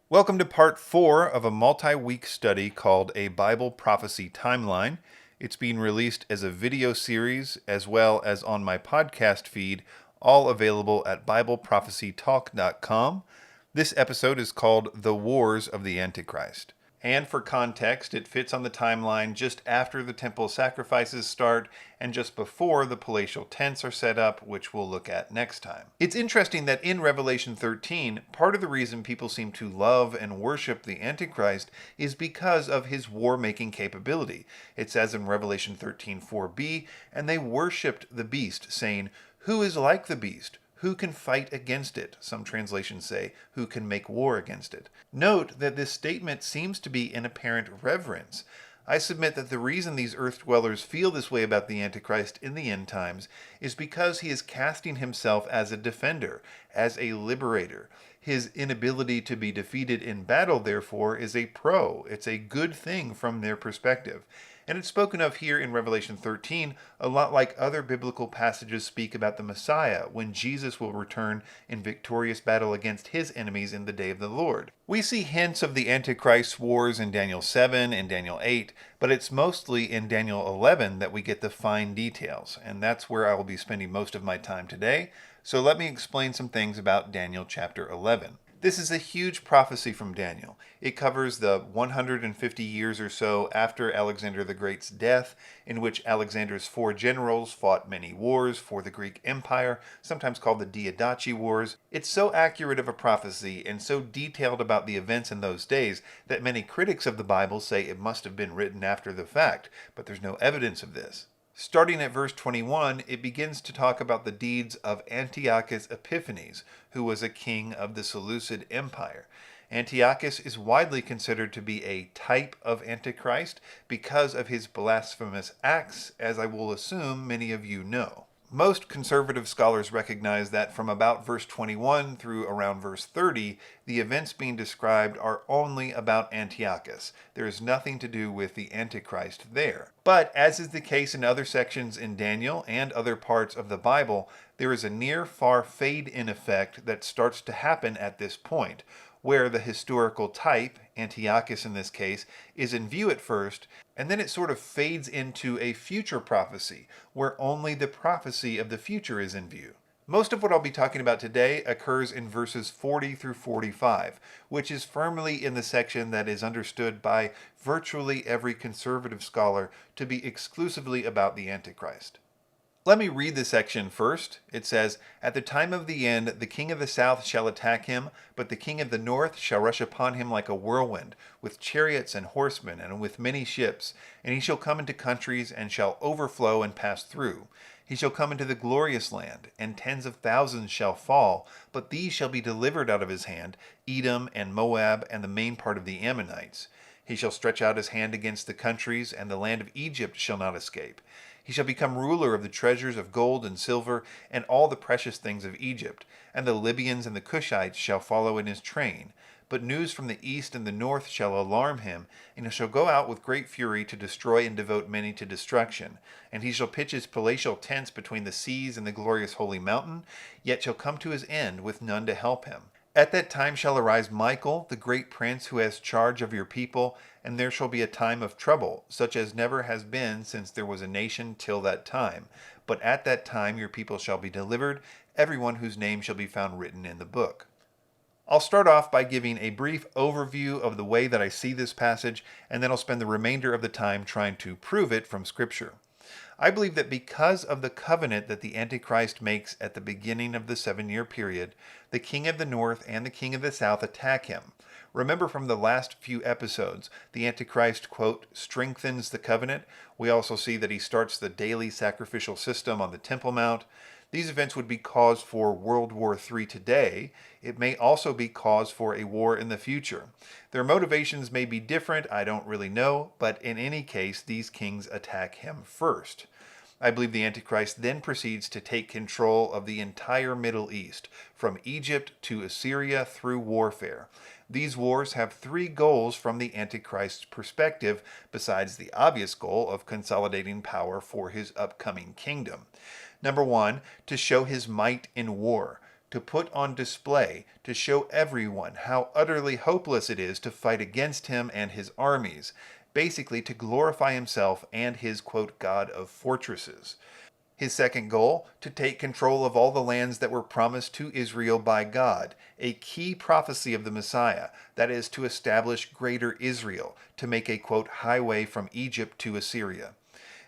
Welcome to part 4 of a multi-week study called A Bible Prophecy Timeline. It's being released as a video series as well as on my podcast feed, all available at BibleProphecyTalk.com. This episode is called The Wars of the Antichrist. And for context, it fits on the timeline just after the temple sacrifices start and just before the palatial tents are set up, which we'll look at next time. It's interesting that in Revelation 13, part of the reason people seem to love and worship the Antichrist is because of his war-making capability. It says in Revelation 13:4b, and they worshipped the beast, saying, "Who is like the beast? Who can fight against it?" Some translations say, "Who can make war against it?" Note that this statement seems to be in apparent reverence. I submit that the reason these earth dwellers feel this way about the Antichrist in the end times is because he is casting himself as a defender, as a liberator. His inability to be defeated in battle, therefore, is a it's a good thing from their perspective. And it's spoken of here in Revelation 13 a lot like other biblical passages speak about the Messiah, when Jesus will return in victorious battle against his enemies in the day of the Lord. We see hints of the Antichrist's wars in Daniel 7 and Daniel 8, but it's mostly in Daniel 11 that we get the fine details, and that's where I will be spending most of my time today. So let me explain some things about Daniel chapter 11. This is a huge prophecy from Daniel. It covers the 150 years or so after Alexander the Great's death, in which Alexander's 4 generals fought many wars for the Greek Empire, sometimes called the Diadachi Wars. It's so accurate of a prophecy and so detailed about the events in those days that many critics of the Bible say it must have been written after the fact, but there's no evidence of this. Starting at verse 21, it begins to talk about the deeds of Antiochus Epiphanes, who was a king of the Seleucid Empire. Antiochus is widely considered to be a type of Antichrist because of his blasphemous acts, as I will assume many of you know. Most conservative scholars recognize that from about verse 21 through around verse 30, the events being described are only about Antiochus. There is nothing to do with the Antichrist there. But as is the case in other sections in Daniel and other parts of the Bible, there is a near-far fade-in effect that starts to happen at this point, where the historical type, Antiochus in this case, is in view at first, and then it sort of fades into a future prophecy, where only the prophecy of the future is in view. Most of what I'll be talking about today occurs in verses 40 through 45, which is firmly in the section that is understood by virtually every conservative scholar to be exclusively about the Antichrist. Let me read the section first. It says, "At the time of the end, the king of the south shall attack him, but the king of the north shall rush upon him like a whirlwind, with chariots and horsemen, and with many ships. And he shall come into countries, and shall overflow and pass through. He shall come into the glorious land, and tens of thousands shall fall, but these shall be delivered out of his hand, Edom and Moab, and the main part of the Ammonites. He shall stretch out his hand against the countries, and the land of Egypt shall not escape. He shall become ruler of the treasures of gold and silver, and all the precious things of Egypt, and the Libyans and the Cushites shall follow in his train. But news from the east and the north shall alarm him, and he shall go out with great fury to destroy and devote many to destruction. And he shall pitch his palatial tents between the seas and the glorious holy mountain, yet shall come to his end with none to help him. At that time shall arise Michael, the great prince who has charge of your people, and there shall be a time of trouble, such as never has been since there was a nation till that time. But at that time your people shall be delivered, everyone whose name shall be found written in the book." I'll start off by giving a brief overview of the way that I see this passage, and then I'll spend the remainder of the time trying to prove it from Scripture. I believe that because of the covenant that the Antichrist makes at the beginning of the 7-year period, the king of the north and the king of the south attack him. Remember from the last few episodes, the Antichrist, quote, strengthens the covenant. We also see that he starts the daily sacrificial system on the Temple Mount. These events would be cause for World War III today. It may also be cause for a war in the future. Their motivations may be different, I don't really know, but in any case, these kings attack him first. I believe the Antichrist then proceeds to take control of the entire Middle East, from Egypt to Assyria through warfare. These wars have 3 goals from the Antichrist's perspective, besides the obvious goal of consolidating power for his upcoming kingdom. Number 1, to show his might in war. to put on display, to show everyone how utterly hopeless it is to fight against him and his armies, basically to glorify himself and his, quote, God of fortresses. His second goal, to take control of all the lands that were promised to Israel by God, a key prophecy of the Messiah, that is to establish greater Israel, to make a, quote, highway from Egypt to Assyria.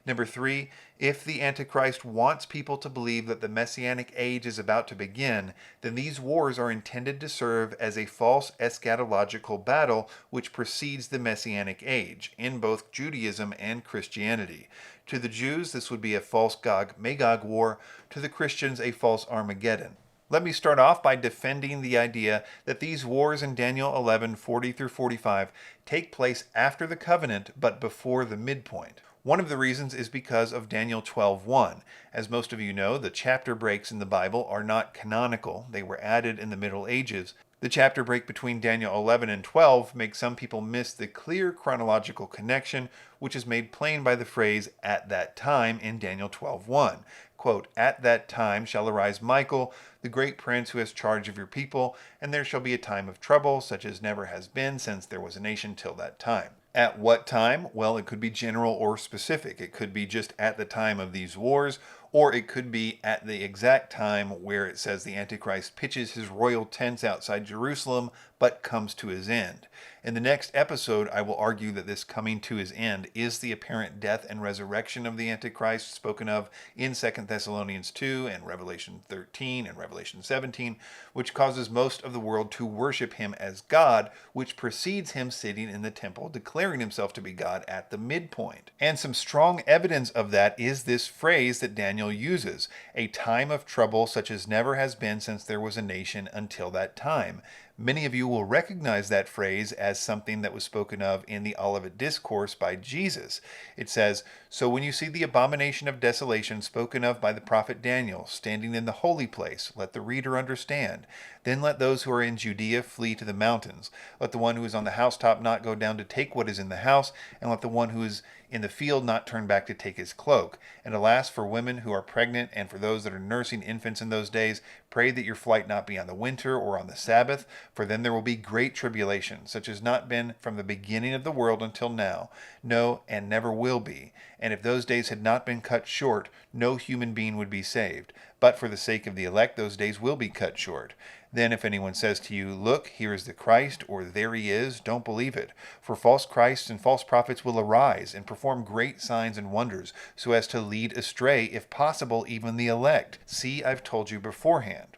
Number 3, if the Antichrist wants people to believe that the Messianic age is about to begin, then these wars are intended to serve as a false eschatological battle which precedes the Messianic age, in both Judaism and Christianity. To the Jews, this would be a false Gog-Magog war. To the Christians, a false Armageddon. Let me start off by defending the idea that these wars in Daniel 11:40 through 45 take place after the covenant but before the midpoint. One of the reasons is because of Daniel 12:1. As most of you know, the chapter breaks in the Bible are not canonical. They were added in the Middle Ages. The chapter break between Daniel 11 and 12 makes some people miss the clear chronological connection, which is made plain by the phrase, "at that time," in Daniel 12:1. Quote, "At that time shall arise Michael, the great prince who has charge of your people, and there shall be a time of trouble, such as never has been since there was a nation till that time." At what time? Well, it could be general or specific. It could be just at the time of these wars, or it could be at the exact time where it says the Antichrist pitches his royal tents outside Jerusalem, but comes to his end. In the next episode, I will argue that this coming to his end is the apparent death and resurrection of the Antichrist spoken of in 2 Thessalonians 2 and Revelation 13 and Revelation 17, which causes most of the world to worship him as God, which precedes him sitting in the temple, declaring himself to be God at the midpoint. And some strong evidence of that is this phrase that Daniel uses, a time of trouble such as never has been since there was a nation until that time. Many of you will recognize that phrase as something that was spoken of in the Olivet Discourse by Jesus. It says, "So when you see the abomination of desolation spoken of by the prophet Daniel standing in the holy place, let the reader understand. Then let those who are in Judea flee to the mountains. Let the one who is on the housetop not go down to take what is in the house, and let the one who is in the field not turn back to take his cloak. And alas, for women who are pregnant and for those that are nursing infants in those days, pray that your flight not be on the winter or on the Sabbath, for then there will be great tribulation, such as not been from the beginning of the world until now, no, and never will be. And if those days had not been cut short, no human being would be saved. But for the sake of the elect, those days will be cut short. Then if anyone says to you, 'Look, here is the Christ,' or 'There he is,' don't believe it. For false Christs and false prophets will arise and perform great signs and wonders, so as to lead astray, if possible, even the elect. See, I've told you beforehand."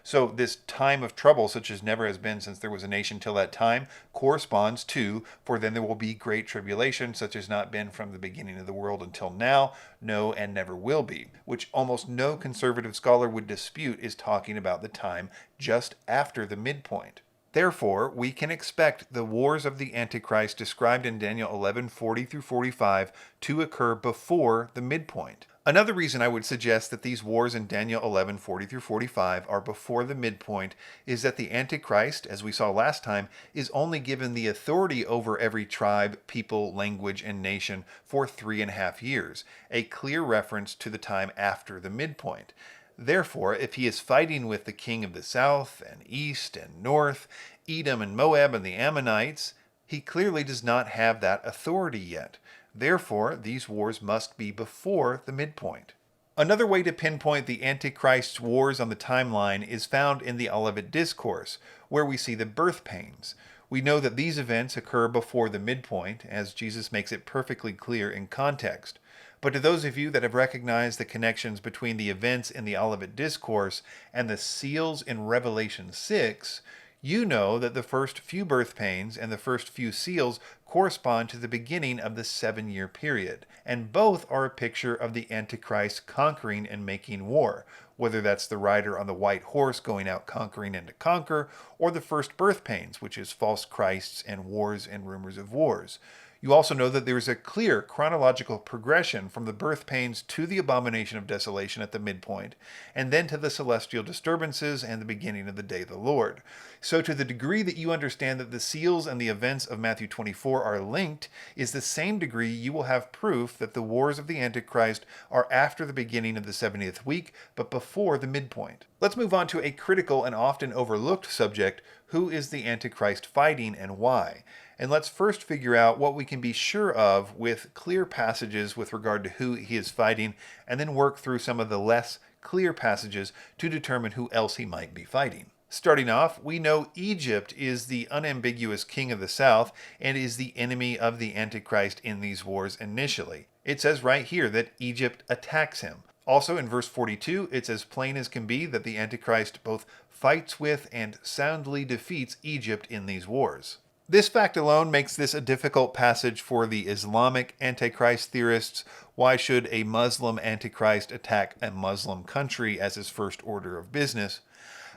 So this time of trouble, such as never has been since there was a nation till that time, corresponds to, "For then there will be great tribulation, such as not been from the beginning of the world until now, no, and never will be," which almost no conservative scholar would dispute is talking about the time just after the midpoint. Therefore, we can expect the wars of the Antichrist described in Daniel 11:40 through 45 to occur before the midpoint. Another reason I would suggest that these wars in Daniel 11:40 through 45 are before the midpoint is that the Antichrist, as we saw last time, is only given the authority over every tribe, people, language, and nation for 3.5 years, a clear reference to the time after the midpoint. Therefore, if he is fighting with the king of the south and east and north, Edom and Moab and the Ammonites, he clearly does not have that authority yet. Therefore, these wars must be before the midpoint. Another way to pinpoint the Antichrist's wars on the timeline is found in the Olivet Discourse, where we see the birth pains. We know that these events occur before the midpoint, as Jesus makes it perfectly clear in context. But to those of you that have recognized the connections between the events in the Olivet Discourse and the seals in Revelation 6, you know that the first few birth pains and the first few seals correspond to the beginning of the 7-year period, and both are a picture of the Antichrist conquering and making war, whether that's the rider on the white horse going out conquering and to conquer, or the first birth pains, which is false Christs and wars and rumors of wars. You also know that there is a clear chronological progression from the birth pains to the abomination of desolation at the midpoint, and then to the celestial disturbances and the beginning of the day of the Lord. So to the degree that you understand that the seals and the events of Matthew 24 are linked, is the same degree you will have proof that the wars of the Antichrist are after the beginning of the 70th week, but before the midpoint. Let's move on to a critical and often overlooked subject: who is the Antichrist fighting and why? And let's first figure out what we can be sure of with clear passages with regard to who he is fighting, and then work through some of the less clear passages to determine who else he might be fighting. Starting off, we know Egypt is the unambiguous king of the south and is the enemy of the Antichrist in these wars initially. It says right here that Egypt attacks him. Also in verse 42, it's as plain as can be that the Antichrist both fights with and soundly defeats Egypt in these wars. This fact alone makes this a difficult passage for the Islamic Antichrist theorists. Why should a Muslim Antichrist attack a Muslim country as his first order of business?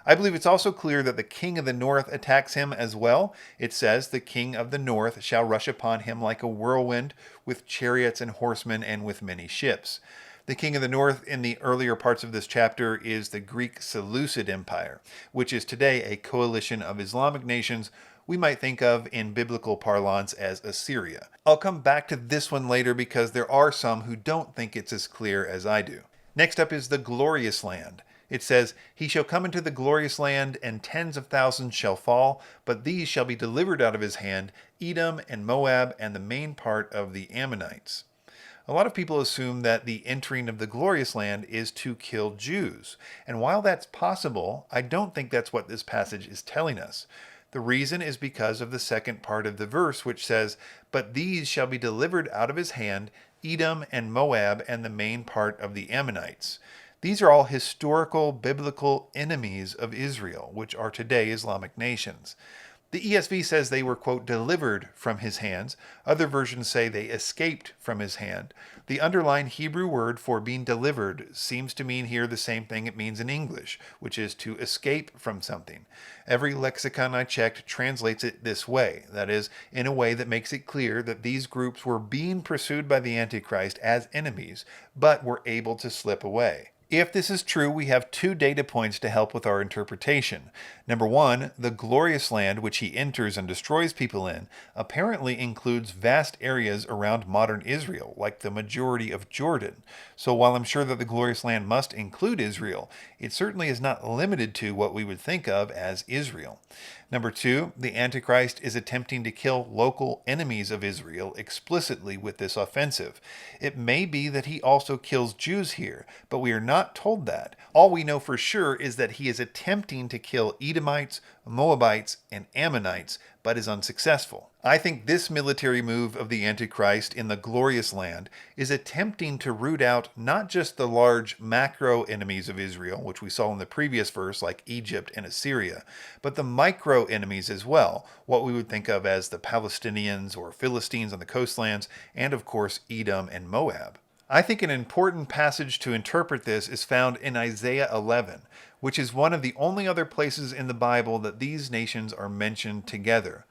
I believe it's also clear that the king of the north attacks him as well. It says, "The king of the north shall rush upon him like a whirlwind, with chariots and horsemen and with many ships." The king of the north in the earlier parts of this chapter is the Greek Seleucid Empire, which is today a coalition of Islamic nations we might think of in biblical parlance as Assyria. I'll come back to this one later because there are some who don't think it's as clear as I do. Next up is the glorious land. It says, "He shall come into the glorious land, and tens of thousands shall fall, but these shall be delivered out of his hand, Edom and Moab and the main part of the Ammonites." A lot of people assume that the entering of the glorious land is to kill Jews. And while that's possible, I don't think that's what this passage is telling us. The reason is because of the second part of the verse, which says, "But these shall be delivered out of his hand, Edom and Moab and the main part of the Ammonites." These are all historical biblical enemies of Israel, which are today Islamic nations. The ESV says they were, quote, "delivered from his hands." Other versions say they escaped from his hand. The underlined Hebrew word for being delivered seems to mean here the same thing it means in English, which is to escape from something. Every lexicon I checked translates it this way, that is, in a way that makes it clear that these groups were being pursued by the Antichrist as enemies, but were able to slip away. If this is true, we have two data points to help with our interpretation. Number one, the glorious land which he enters and destroys people in apparently includes vast areas around modern Israel, like the majority of Jordan. So while I'm sure that the glorious land must include Israel, it certainly is not limited to what we would think of as Israel. Number two, the Antichrist is attempting to kill local enemies of Israel explicitly with this offensive. It may be that he also kills Jews here, but we are not told that. All we know for sure is that he is attempting to kill Edomites, Moabites, and Ammonites, but is unsuccessful. I think this military move of the Antichrist in the glorious land is attempting to root out not just the large macro enemies of Israel, which we saw in the previous verse, like Egypt and Assyria, but the micro enemies as well, what we would think of as the Palestinians or Philistines on the coastlands, and of course Edom and Moab. I think an important passage to interpret this is found in Isaiah 11, which is one of the only other places in the Bible that these nations are mentioned together.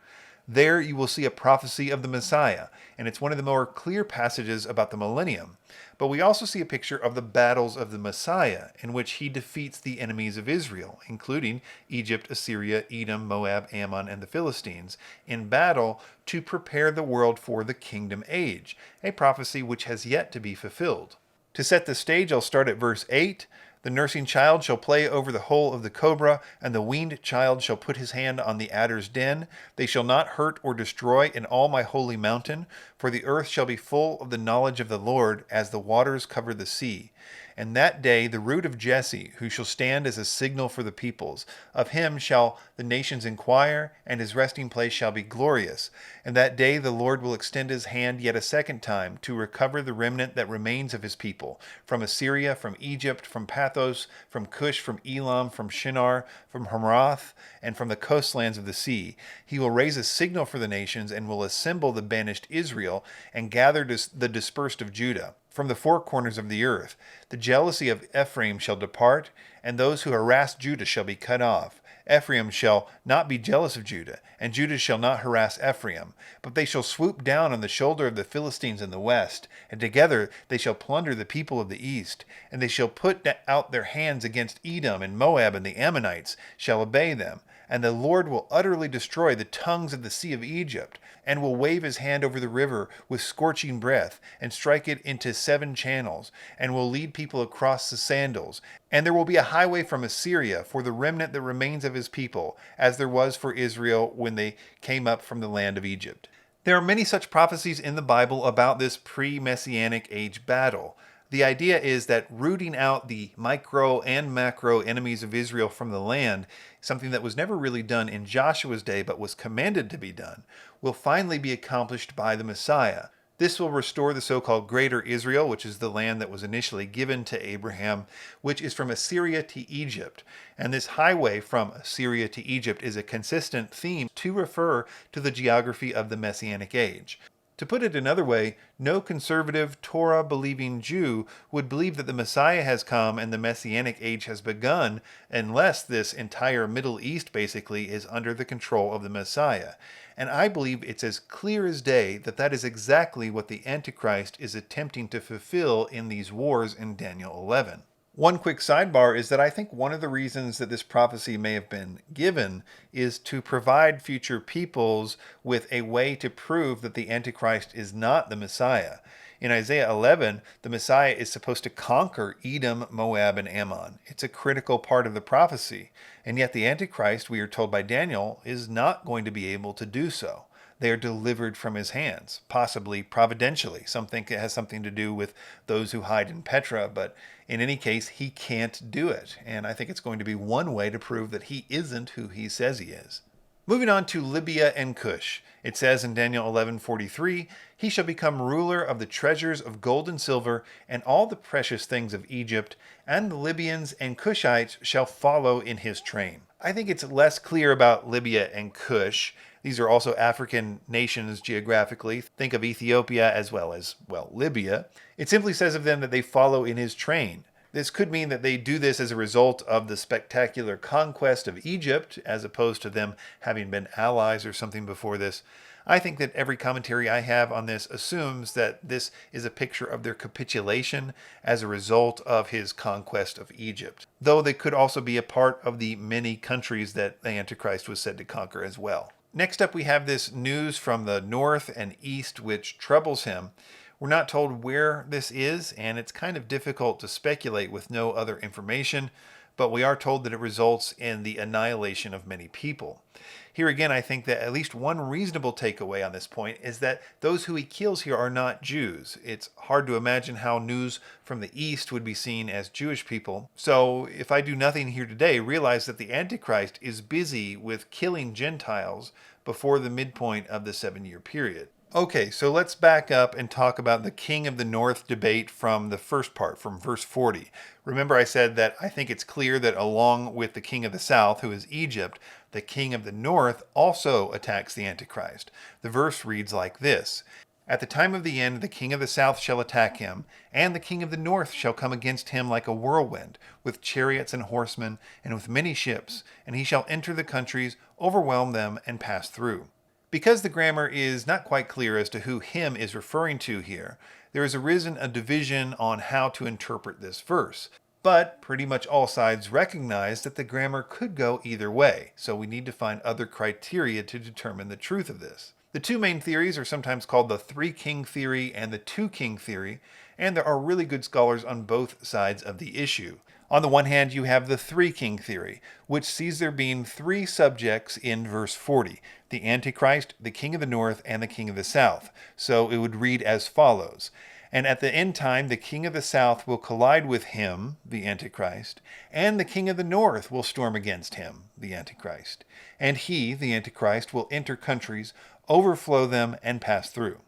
There you will see a prophecy of the Messiah, and it's one of the more clear passages about the millennium. But we also see a picture of the battles of the Messiah, in which he defeats the enemies of Israel, including Egypt, Assyria, Edom, Moab, Ammon, and the Philistines, in battle to prepare the world for the kingdom age, a prophecy which has yet to be fulfilled. To set the stage, I'll start at verse 8. "The nursing child shall play over the hole of the cobra, and the weaned child shall put his hand on the adder's den. They shall not hurt or destroy in all my holy mountain, for the earth shall be full of the knowledge of the Lord, as the waters cover the sea. And that day the root of Jesse, who shall stand as a signal for the peoples, of him shall the nations inquire, and his resting place shall be glorious. And that day the Lord will extend his hand yet a second time to recover the remnant that remains of his people, from Assyria, from Egypt, from Pathos, from Cush, from Elam, from Shinar, from Hamath, and from the coastlands of the sea. He will raise a signal for the nations, and will assemble the banished Israel, and gather the dispersed of Judah from the four corners of the earth. The jealousy of Ephraim shall depart, and those who harass Judah shall be cut off. Ephraim shall not be jealous of Judah, and Judah shall not harass Ephraim, but they shall swoop down on the shoulder of the Philistines in the west, and together they shall plunder the people of the east, and they shall put out their hands against Edom and Moab, and the Ammonites shall obey them. And the Lord will utterly destroy the tongues of the sea of Egypt, and will wave his hand over the river with scorching breath, and strike it into 7 channels, and will lead people across the sandals. And there will be a highway from Assyria for the remnant that remains of his people, as there was for Israel when they came up from the land of Egypt. There are many such prophecies in the Bible about this pre-Messianic age battle. The idea is that rooting out the micro and macro enemies of Israel from the land, something that was never really done in Joshua's day but was commanded to be done, will finally be accomplished by the Messiah. This will restore the so-called Greater Israel, which is the land that was initially given to Abraham, which is from Assyria to Egypt. And this highway from Assyria to Egypt is a consistent theme to refer to the geography of the Messianic age. To put it another way, no conservative, Torah-believing Jew would believe that the Messiah has come and the Messianic age has begun unless this entire Middle East basically is under the control of the Messiah. And I believe it's as clear as day that that is exactly what the Antichrist is attempting to fulfill in these wars in Daniel 11. One quick sidebar is that I think one of the reasons that this prophecy may have been given is to provide future peoples with a way to prove that the Antichrist is not the Messiah. In Isaiah 11, the Messiah is supposed to conquer Edom, Moab, and Ammon. It's a critical part of the prophecy. And yet the Antichrist, we are told by Daniel, is not going to be able to do so. They are delivered from his hands, possibly providentially. Some think it has something to do with those who hide in Petra, but in any case, he can't do it. And I think it's going to be one way to prove that he isn't who he says he is. Moving on to Libya and Cush. It says in Daniel 11:43, "He shall become ruler of the treasures of gold and silver and all the precious things of Egypt, and the Libyans and Cushites shall follow in his train." I think it's less clear about Libya and Cush. These are also African nations geographically. Think of Ethiopia as well as, well, Libya. It simply says of them that they follow in his train. This could mean that they do this as a result of the spectacular conquest of Egypt, as opposed to them having been allies or something before this. I think that every commentary I have on this assumes that this is a picture of their capitulation as a result of his conquest of Egypt, though they could also be a part of the many countries that the Antichrist was said to conquer as well. Next up, we have this news from the north and east, which troubles him. We're not told where this is, and it's kind of difficult to speculate with no other information, but we are told that it results in the annihilation of many people. Here again, I think that at least one reasonable takeaway on this point is that those who he kills here are not Jews. It's hard to imagine how news from the east would be seen as Jewish people. So if I do nothing here today, realize that the Antichrist is busy with killing Gentiles before the midpoint of the 7-year period. Okay, so let's back up and talk about the King of the North debate from the first part, from verse 40. Remember I said that I think it's clear that along with the King of the South, who is Egypt, the King of the North also attacks the Antichrist. The verse reads like this: "At the time of the end, the King of the South shall attack him, and the King of the North shall come against him like a whirlwind, with chariots and horsemen, and with many ships, and he shall enter the countries, overwhelm them, and pass through." Because the grammar is not quite clear as to who him is referring to here, there has arisen a division on how to interpret this verse. But pretty much all sides recognize that the grammar could go either way, so we need to find other criteria to determine the truth of this. The two main theories are sometimes called the three-king theory and the two-king theory, and there are really good scholars on both sides of the issue. On the one hand, you have the three-king theory, which sees there being 3 subjects in verse 40, the Antichrist, the King of the North, and the King of the South. So it would read as follows: "And at the end time, the King of the South will collide with him," the Antichrist, "and the King of the North will storm against him," the Antichrist. "And he," the Antichrist, "will enter countries, overflow them, and pass through."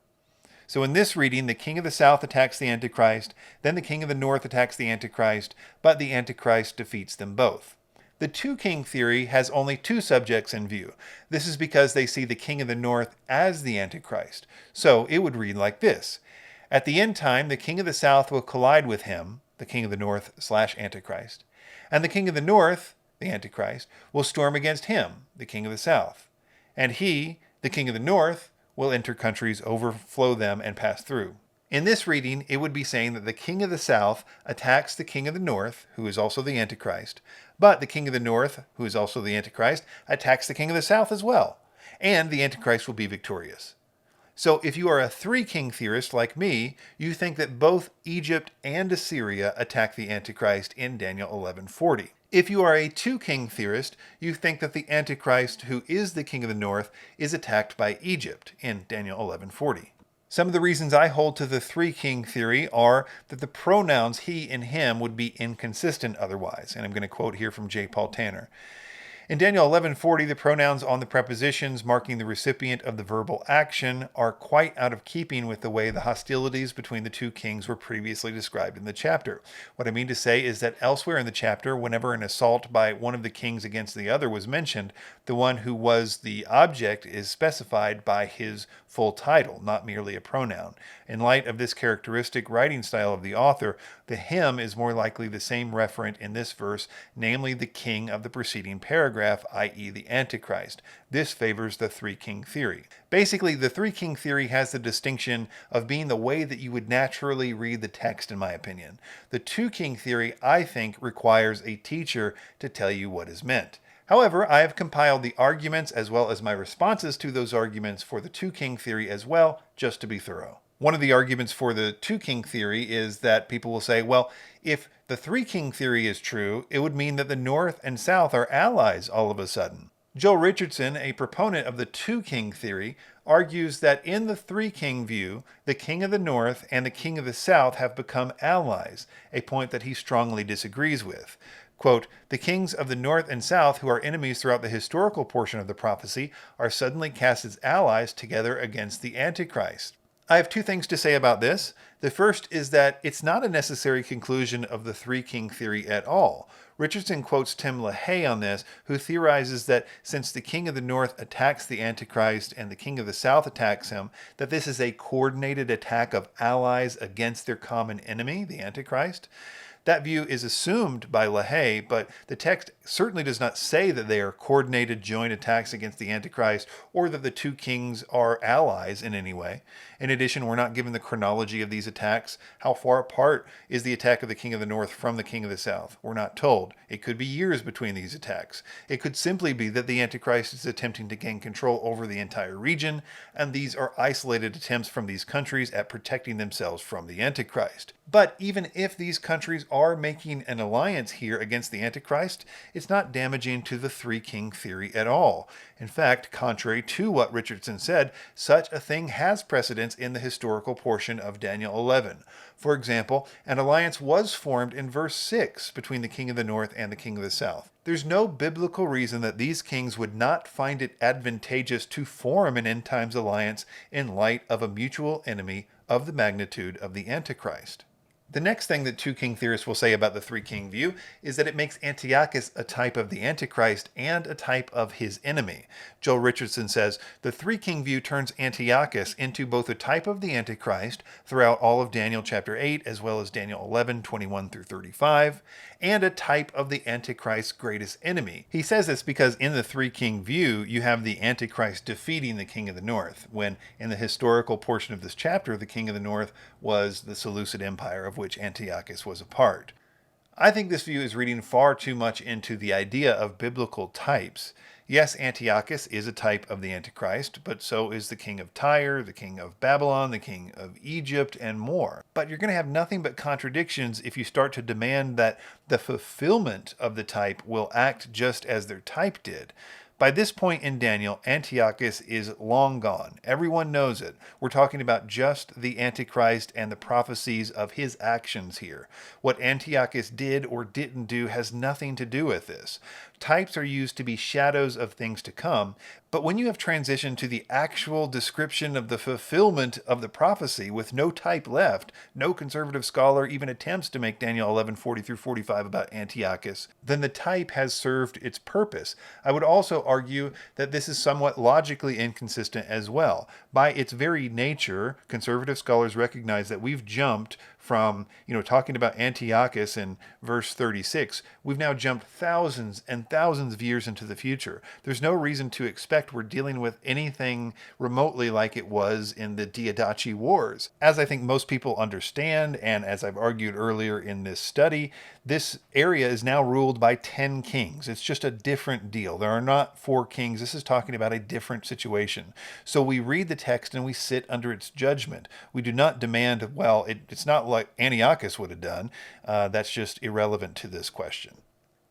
So in this reading, the King of the South attacks the Antichrist, then the King of the North attacks the Antichrist, but the Antichrist defeats them both. The two-king theory has only 2 subjects in view. This is because they see the King of the North as the Antichrist. So it would read like this: "At the end time, the King of the South will collide with him," the King of the North / Antichrist, "and the King of the North the Antichrist, will storm against him, the king of the south. And he, the king of the north, will enter countries, overflow them, and pass through. In this reading, it would be saying that the king of the south attacks the king of the north, who is also the Antichrist, but the king of the north, who is also the Antichrist, attacks the king of the south as well, and the Antichrist will be victorious. So if you are a three-king theorist like me, you think that both Egypt and Assyria attack the Antichrist in Daniel 11:40. If you are a two-king theorist, you think that the Antichrist, who is the king of the north, is attacked by Egypt in Daniel 11:40. Some of the reasons I hold to the three-king theory are that the pronouns he and him would be inconsistent otherwise, and I'm going to quote here from J. Paul Tanner. In Daniel 11:40, the pronouns on the prepositions marking the recipient of the verbal action are quite out of keeping with the way the hostilities between the two kings were previously described in the chapter. What I mean to say is that elsewhere in the chapter, whenever an assault by one of the kings against the other was mentioned, the one who was the object is specified by his full title, not merely a pronoun. In light of this characteristic writing style of the author, the him is more likely the same referent in this verse, namely the king of the preceding paragraph, i.e. the Antichrist. This favors the three-king theory. Basically, the three-king theory has the distinction of being the way that you would naturally read the text, in my opinion. The two-king theory, I think, requires a teacher to tell you what is meant. However, I have compiled the arguments as well as my responses to those arguments for the two-king theory as well, just to be thorough. One of the arguments for the two-king theory is that people will say, well, if the three-king theory is true, it would mean that the North and South are allies all of a sudden. Joel Richardson, a proponent of the two-king theory, argues that in the three-king view, the king of the North and the king of the South have become allies, a point that he strongly disagrees with. Quote, the kings of the north and south, who are enemies throughout the historical portion of the prophecy, are suddenly cast as allies together against the Antichrist. I have two things to say about this. The first is that it's not a necessary conclusion of the three-king theory at all. Richardson quotes Tim LaHaye on this, who theorizes that since the king of the north attacks the Antichrist and the king of the south attacks him, that this is a coordinated attack of allies against their common enemy, the Antichrist. That view is assumed by LaHaye, but the text certainly does not say that they are coordinated joint attacks against the Antichrist or that the two kings are allies in any way. In addition, we're not given the chronology of these attacks. How far apart is the attack of the king of the north from the king of the south? We're not told. It could be years between these attacks. It could simply be that the Antichrist is attempting to gain control over the entire region, and these are isolated attempts from these countries at protecting themselves from the Antichrist. But even if these countries are making an alliance here against the Antichrist, it's not damaging to the three-king theory at all. In fact, contrary to what Richardson said, such a thing has precedence in the historical portion of Daniel 11. For example, an alliance was formed in verse 6 between the king of the north and the king of the south. There's no biblical reason that these kings would not find it advantageous to form an end times alliance in light of a mutual enemy of the magnitude of the Antichrist. The next thing that two king theorists will say about the three-king view is that it makes Antiochus a type of the Antichrist and a type of his enemy. Joel Richardson says, the three-king view turns Antiochus into both a type of the Antichrist throughout all of Daniel chapter 8, as well as Daniel 11, 21 through 35, and a type of the Antichrist's greatest enemy. He says this because in the three-king view, you have the Antichrist defeating the king of the north, when in the historical portion of this chapter, the king of the north was the Seleucid Empire, of which Antiochus was a part. I think this view is reading far too much into the idea of biblical types. Yes, Antiochus is a type of the Antichrist, but so is the king of Tyre, the king of Babylon, the king of Egypt, and more. But you're going to have nothing but contradictions if you start to demand that the fulfillment of the type will act just as their type did. By this point in Daniel, Antiochus is long gone. Everyone knows it. We're talking about just the Antichrist and the prophecies of his actions here. What Antiochus did or didn't do has nothing to do with this. Types are used to be shadows of things to come, but when you have transitioned to the actual description of the fulfillment of the prophecy with no type left, no conservative scholar even attempts to make Daniel 11:40 through 45 about Antiochus, then the type has served its purpose. I would also argue that this is somewhat logically inconsistent as well. By its very nature, conservative scholars recognize that we've jumped from, talking about Antiochus in verse 36. We've now jumped thousands and thousands of years into the future. There's no reason to expect we're dealing with anything remotely like it was in the Diadachi Wars. As I think most people understand, and as I've argued earlier in this study, this area is now ruled by 10 kings. It's just a different deal. There are not 4 kings. This is talking about a different situation. So we read the text and we sit under its judgment. We do not demand, well, it's not like Antiochus would have done. That's just irrelevant to this question.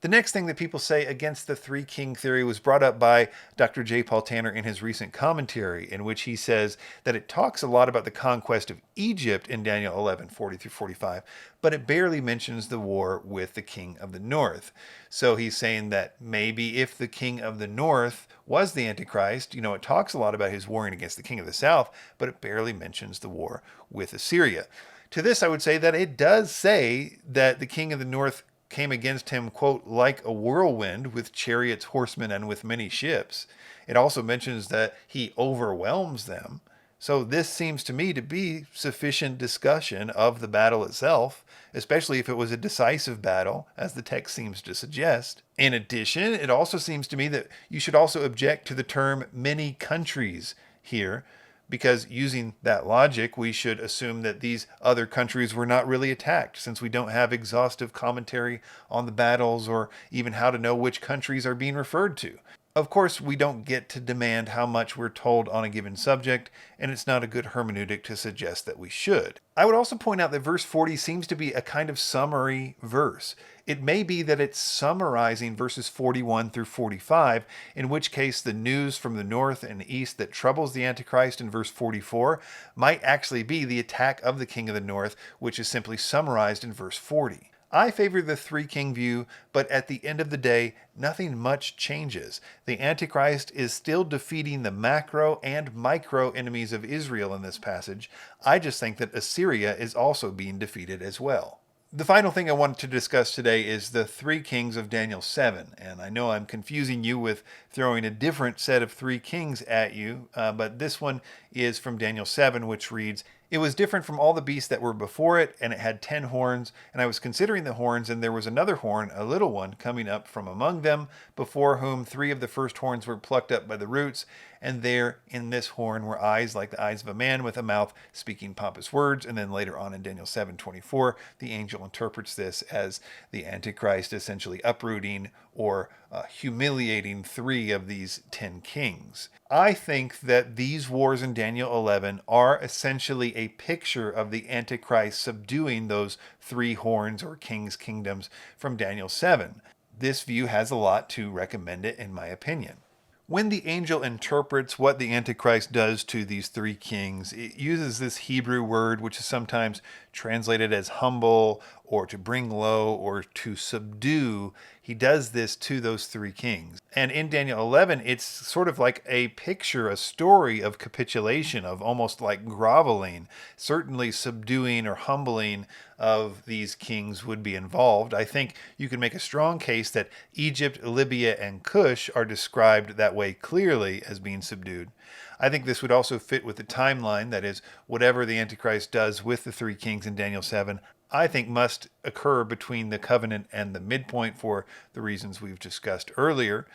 The next thing that people say against the 3-king theory was brought up by Dr. J. Paul Tanner in his recent commentary, in which he says that it talks a lot about the conquest of Egypt in Daniel 11:40-45, but it barely mentions the war with the king of the north. So he's saying that maybe if the king of the north was the Antichrist, it talks a lot about his warring against the king of the south, but it barely mentions the war with Assyria. To this, I would say that it does say that the king of the north came against him, quote, like a whirlwind with chariots, horsemen, and with many ships. It also mentions that he overwhelms them. So this seems to me to be sufficient discussion of the battle itself, especially if it was a decisive battle, as the text seems to suggest. In addition, it also seems to me that you should also object to the term many countries here, because using that logic, we should assume that these other countries were not really attacked, since we don't have exhaustive commentary on the battles or even how to know which countries are being referred to. Of course, we don't get to demand how much we're told on a given subject, and it's not a good hermeneutic to suggest that we should. I would also point out that verse 40 seems to be a kind of summary verse. It may be that it's summarizing verses 41 through 45, in which case the news from the north and east that troubles the Antichrist in verse 44 might actually be the attack of the king of the north, which is simply summarized in verse 40. I favor the 3-king view, but at the end of the day, nothing much changes. The Antichrist is still defeating the macro and micro enemies of Israel in this passage. I just think that Assyria is also being defeated as well. The final thing I wanted to discuss today is the 3 kings of Daniel 7. And I know I'm confusing you with throwing a different set of 3 kings at you, but this one is from Daniel 7, which reads, "It was different from all the beasts that were before it, and it had 10 horns. And I was considering the horns, and there was another horn, a little one, coming up from among them, before whom 3 of the first horns were plucked up by the roots. And there in this horn were eyes like the eyes of a man, with a mouth speaking pompous words." And then later on in Daniel 7:24, the angel interprets this as the Antichrist essentially uprooting or humiliating 3 of these 10 kings. I think that these wars in Daniel 11 are essentially a picture of the Antichrist subduing those 3 horns or kings' kingdoms from Daniel 7. This view has a lot to recommend it, in my opinion. When the angel interprets what the Antichrist does to these 3 kings, it uses this Hebrew word, which is sometimes translated as humble or to bring low or to subdue. He does this to those 3 kings. And in Daniel 11, it's sort of like a picture, a story of capitulation, of almost like groveling. Certainly subduing or humbling of these kings would be involved. I think you can make a strong case that Egypt, Libya, and Cush are described that way clearly as being subdued. I think this would also fit with the timeline, that is, whatever the Antichrist does with the 3 kings in Daniel 7, I think must occur between the covenant and the midpoint for the reasons we've discussed earlier.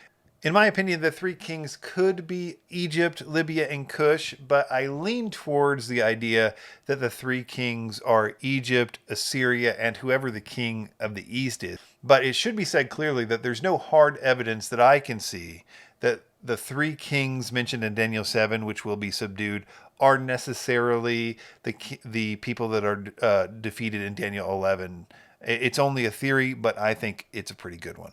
In my opinion, the 3 kings could be Egypt, Libya, and Cush, but I lean towards the idea that the 3 kings are Egypt, Assyria, and whoever the king of the east is. But it should be said clearly that there's no hard evidence that I can see that the 3 kings mentioned in Daniel 7, which will be subdued, are necessarily the people that are defeated in Daniel 11. It's only a theory, but I think it's a pretty good one.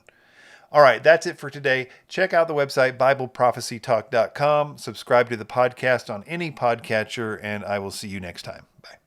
All right, that's it for today. Check out the website, BibleProphecyTalk.com. Subscribe to the podcast on any podcatcher, and I will see you next time. Bye.